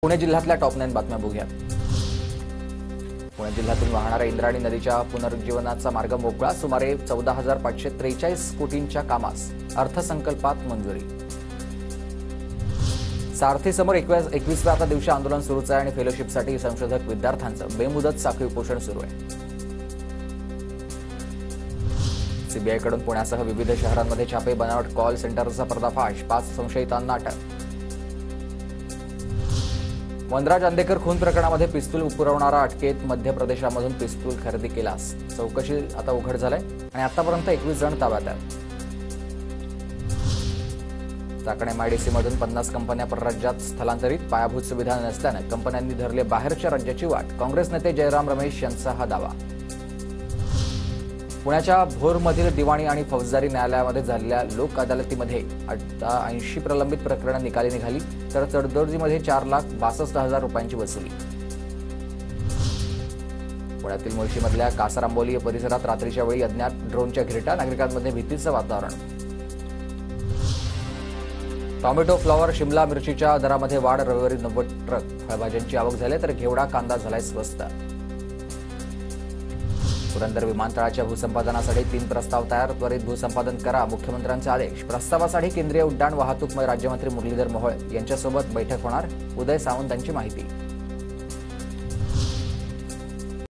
पुणे जिल्ह्यातल्या टॉप 9 बातम्या बघूयात। पुणे जिल्ह्यातून वाहणाऱ्या इंद्रायणी नदीच्या पुनरुज्जीवनाचा मार्ग मोकळा। सुमारे 14,543 कोटींच्या कामास अर्थसंकल्पात मंजुरी। सारथीसमोर 21व्या दिवशी आंदोलन सुरूच आहे आणि फेलोशिपसाठी संशोधक विद्यार्थ्यांचं बेमुदत साखळी उपोषण सुरू आहे। सीबीआयकडून पुण्यासह विविध शहरांमध्ये छापे, बनावट कॉल सेंटरचा पर्दाफाश, 5 संशयितांना अटक। वनराज अंदेकर खून प्रकरणामध्ये पिस्तूल पुरवणारा अटकेत। मध्य प्रदेशामधून पिस्तूल खरेदी केल्यास चौकशी आता उघड झालंय आणि आतापर्यंत 21 जण ताब्यात आहेत। चाकण एमआयडीसीमधून 50 कंपन्या परराज्यात स्थलांतरित। पायाभूत सुविधा नसल्याने कंपन्यांनी धरले बाहेरच्या राज्याची वाट। काँग्रेस नेते जयराम रमेश यांचा हा दावा। पुण्याच्या भोरमधील दिवाणी आणि फौजदारी न्यायालयामध्ये झालेल्या लोक अदालतीमध्ये 80 प्रलंबित प्रकरणं निकाली निघाली, तर तडजोडीमध्ये 4,62,000 रुपयांची वसुली। पुण्यातील मुळशीमधल्या कासारांबोली परिसरात रात्रीच्या वेळी अज्ञात ड्रोनच्या घिरट्या, नागरिकांमध्ये भीतीचं वातावरण। टोमॅटो, फ्लॉवर, शिमला मिरचीच्या दरामध्ये वाढ। रविवारी 90 ट्रक फळभाज्यांची आवक झाली, तर घेवडा, कांदा झालाय स्वस्त। पुरंदर विमानतळाच्या भूसंपादनासाठी 3 प्रस्ताव तयार। त्वरित भूसंपादन करा, मुख्यमंत्र्यांचे आदेश। प्रस्तावासाठी केंद्रीय उड्डाण वाहतूक राज्यमंत्री मुरलीधर मोहोळ यांच्यासोबत बैठक होणार। उदय सामंत यांची माहिती।